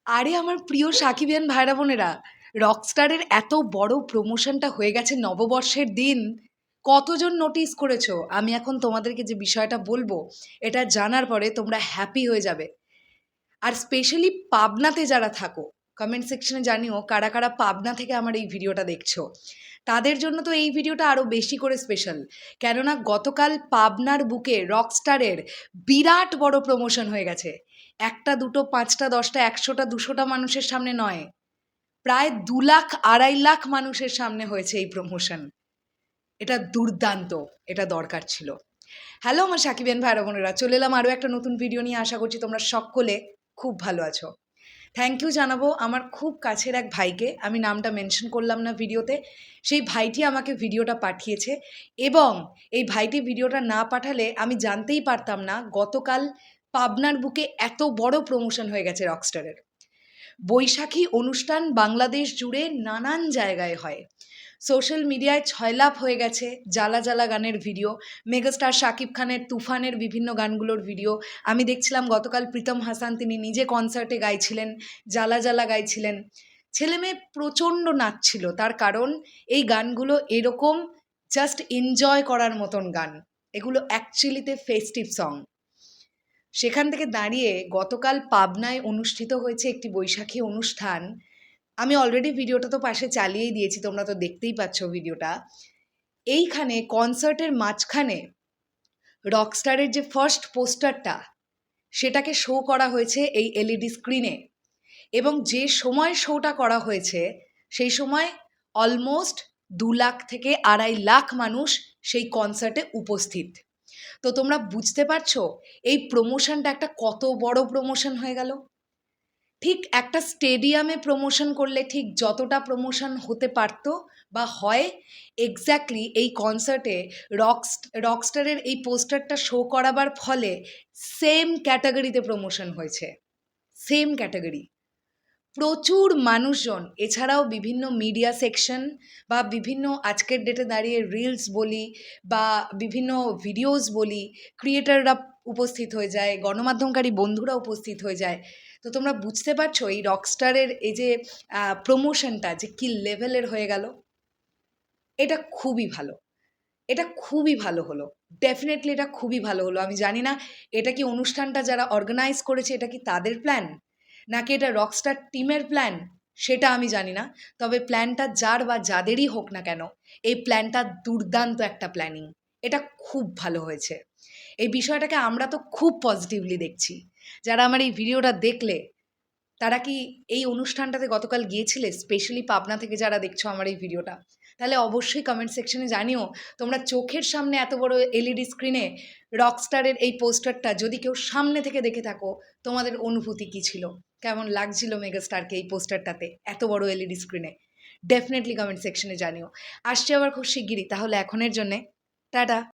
আরে আমার প্রিয় সাকিবিয়ান ভাইরা বোনেরা, রকস্টারের এত বড় প্রমোশনটা হয়ে গেছে নববর্ষের দিন। কতজন নোটিস করেছো? আমি এখন তোমাদেরকে যে বিষয়টা বলবো, এটা জানার পরে তোমরা হ্যাপি হয়ে যাবে। আর স্পেশালি পাবনাতে যারা থাকো, কমেন্ট সেকশনে জানিও কারা কারা পাবনা থেকে আমার এই ভিডিওটা দেখছো। তাদের জন্য তো এই ভিডিওটা আরও বেশি করে স্পেশাল, কেননা গতকাল পাবনার বুকে রকস্টারের বিরাট বড় প্রমোশন হয়ে গেছে। একটা দুটো পাঁচটা দশটা 100টা 200টা মানুষের সামনে নয়, প্রায় 2 লাখ 2.5 লাখ মানুষের সামনে হয়েছে এই প্রমোশন। এটা দুর্দান্ত, এটা দরকার ছিল। হ্যালো আমার সাকিবিয়ান ভাইরা বোনেরা, চলে এলাম আরও একটা নতুন ভিডিও নিয়ে। আশা করছি তোমরা সকলে খুব ভালো আছো। থ্যাংক ইউ জানাবো আমার খুব কাছের এক ভাইকে, আমি নামটা মেনশন করলাম না ভিডিওতে। সেই ভাইটি আমাকে ভিডিওটা পাঠিয়েছে, এবং এই ভাইটি ভিডিওটা না পাঠালে আমি জানতেই পারতাম না গতকাল পাবনার বুকে এত বড় প্রমোশন হয়ে গেছে রকস্টারের। বৈশাখী অনুষ্ঠান বাংলাদেশ জুড়ে নানান জায়গায় হয়। সোশ্যাল মিডিয়ায় ছয়লাভ হয়ে গেছে জ্বালা জ্বালা গানের ভিডিও, মেগাস্টার শাকিব খানের তুফানের বিভিন্ন গানগুলোর ভিডিও। আমি দেখছিলাম গতকাল প্রীতম হাসান তিনি নিজে কনসার্টে গাইছিলেন, জ্বালা জ্বালা গাইছিলেন। ছেলেমেয়ে প্রচণ্ড নাচছিল, তার কারণ এই গানগুলো এরকম জাস্ট এনজয় করার মতন গান। এগুলো অ্যাকচুয়ালিতে ফেস্টিভ সং। সেখান থেকে দাঁড়িয়ে গতকাল পাবনায় অনুষ্ঠিত হয়েছে একটি বৈশাখী অনুষ্ঠান। আমি অলরেডি ভিডিওটা তো পাশে চালিয়েই দিয়েছি, তোমরা তো দেখতেই পাচ্ছ ভিডিওটা। এইখানে কনসার্টের মাঝখানে রকস্টারের যে ফার্স্ট পোস্টারটা, সেটাকে শো করা হয়েছে এই এলইডি স্ক্রিনে। এবং যে সময় শোটা করা হয়েছে সেই সময় অলমোস্ট 2 লাখ থেকে 2.5 লাখ মানুষ সেই কনসার্টে উপস্থিত। তো তোমরা বুঝতে পারছো এই প্রমোশনটা একটা কত বড় প্রমোশন হয়ে গেল। ঠিক একটা স্টেডিয়ামে প্রমোশন করলে ঠিক যতটা প্রমোশন হতে পারতো বা হয়, এক্স্যাক্টলি এই কনসার্টে রকস্টারের এই পোস্টারটা শো করাবার ফলে সেম ক্যাটাগরিতে প্রমোশন হয়েছে। সেম ক্যাটাগরি, প্রচুর মানুষজন, এছাড়াও বিভিন্ন মিডিয়া সেকশন বা বিভিন্ন আজকের ডেটে দাঁড়িয়ে রিলস বলি বা বিভিন্ন ভিডিওস বলি, ক্রিয়েটাররা উপস্থিত হয়ে যায়, গণমাধ্যমকারী বন্ধুরা উপস্থিত হয়ে যায়। তো তোমরা বুঝতে পারছো এই রকস্টারের এই যে প্রমোশনটা যে কী লেভেলের হয়ে গেল। এটা খুবই ভালো, এটা খুবই ভালো হলো। ডেফিনেটলি এটা খুবই ভালো হলো। আমি জানি না এটা কি অনুষ্ঠানটা যারা অর্গানাইজ করেছে এটা কি তাদের প্ল্যান, নাকি এটা রকস্টার টিমের প্ল্যান, সেটা আমি জানি না। তবে প্ল্যানটা যার বা যাদেরই হোক না কেন, এই প্ল্যানটা দুর্দান্ত একটা প্ল্যানিং। এটা খুব ভালো হয়েছে। এই বিষয়টাকে আমরা তো খুব পজিটিভলি দেখছি। যারা আমার এই ভিডিওটা দেখলে, তারা কি এই অনুষ্ঠানটাতে গতকাল গিয়েছিলে? স্পেশালি পাবনা থেকে যারা দেখছো আমার এই ভিডিওটা, তাহলে অবশ্যই কমেন্ট সেকশনে জানিও তোমরা চোখের সামনে এত বড় এলইডি স্ক্রিনে রকস্টারের এই পোস্টারটা যদি কেউ সামনে থেকে দেখে থাকো, তোমাদের অনুভূতি কী ছিল, কেমন লাগছিল মেগাস্টারকে এই পোস্টারটাতে এত বড় এলইডি স্ক্রিনে। ডেফিনেটলি কমেন্ট সেকশনে জানিও। আসছে আবার খুব শিগগিরই, তাহলে এখনের জন্যে টাটা।